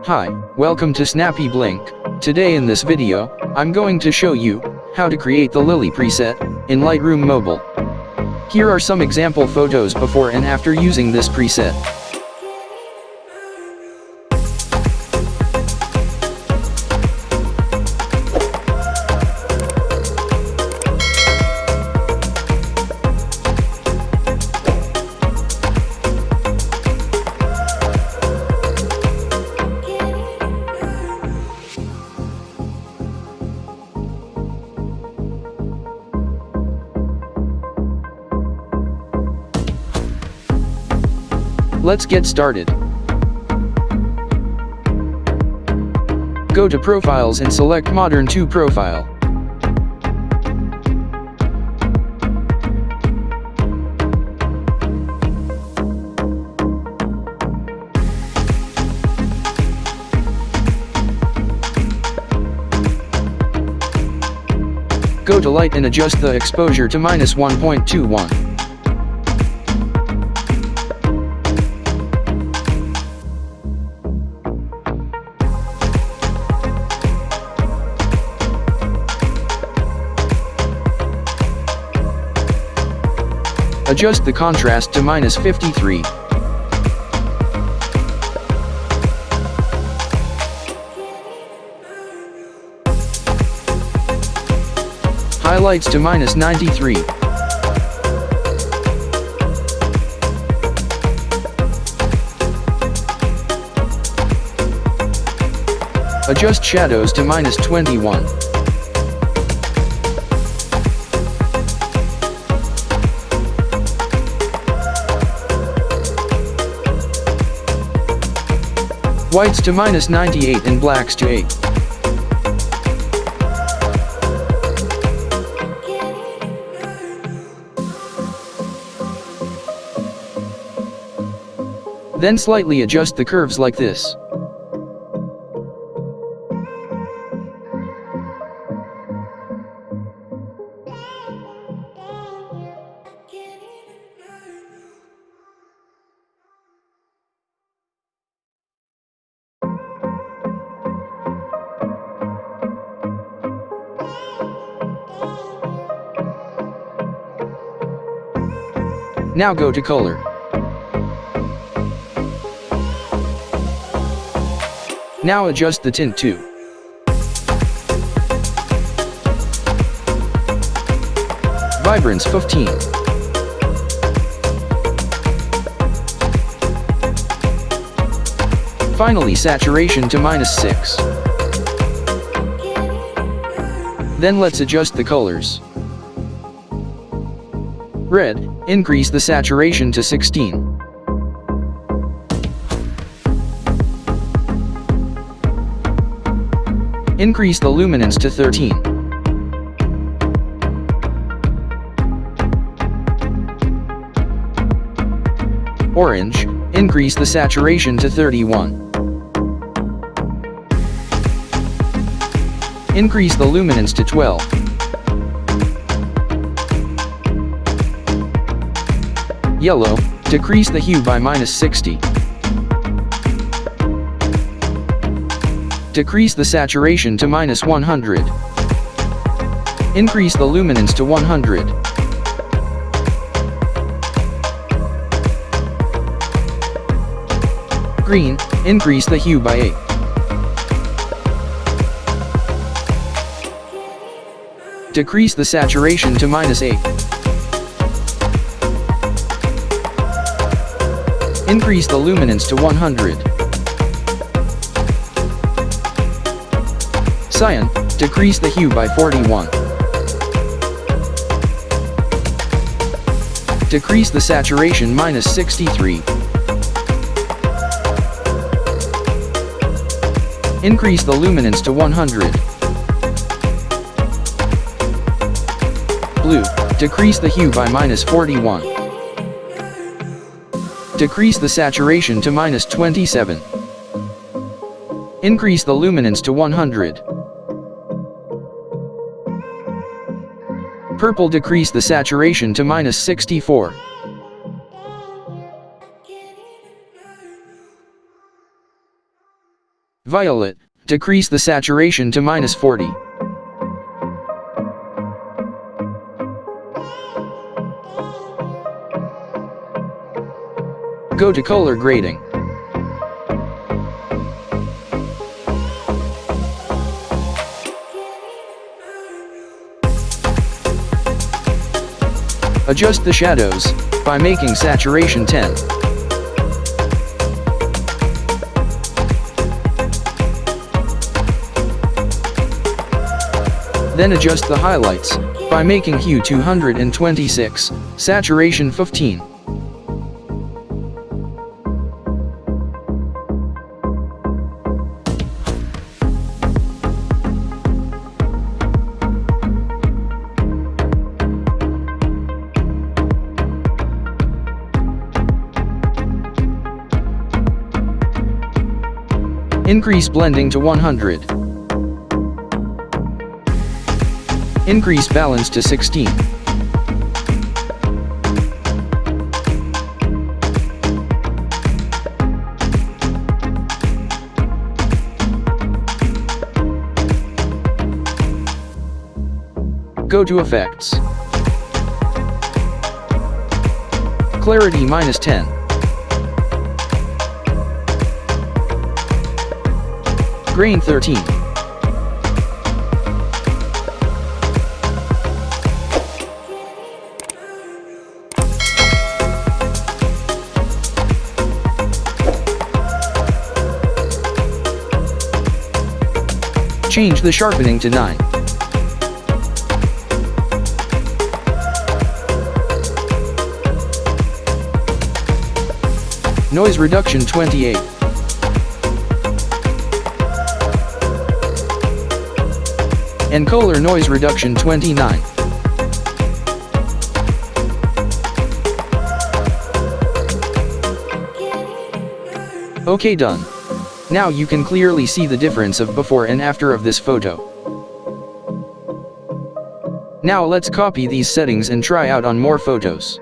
Hi, welcome to Snappy Blink. Today in this video, I'm going to show you how to create the lily preset in Lightroom Mobile. Here are some example photos before and after using this preset. Let's get started. Go to Profiles and select Modern 2 Profile. Go to Light and adjust the exposure to -1.21. Adjust the contrast to -53. Highlights to -93. Adjust shadows to -21. Whites to -98 and blacks to 8. Then slightly adjust the curves like this. Now go to Color. Now adjust the tint to Vibrance 15. Finally saturation to -6. Then let's adjust the colors. Red, increase the saturation to 16. Increase the luminance to 13. Orange, increase the saturation to 31. Increase the luminance to 12. Yellow, decrease the hue by -60. Decrease the saturation to -100. Increase the luminance to 100. Green, increase the hue by 8. Decrease the saturation to -8. Increase the luminance to 100. Cyan, decrease the hue by 41. Decrease the saturation -63. Increase the luminance to 100. Blue, decrease the hue by -41. Decrease the saturation to -27. Increase the luminance to 100. Purple, decrease the saturation to -64. Violet, decrease the saturation to -40. Go to color grading. Adjust the shadows by making saturation 10. Then adjust the highlights by making hue 226, saturation 15. Increase blending to 100. Increase balance to 16. Go to Effects. Clarity -10. Grain 13. Change the sharpening to 9. Noise reduction 28. And color noise reduction 29. Okay, done. Now you can clearly see the difference of before and after of this photo. Now let's copy these settings and try out on more photos.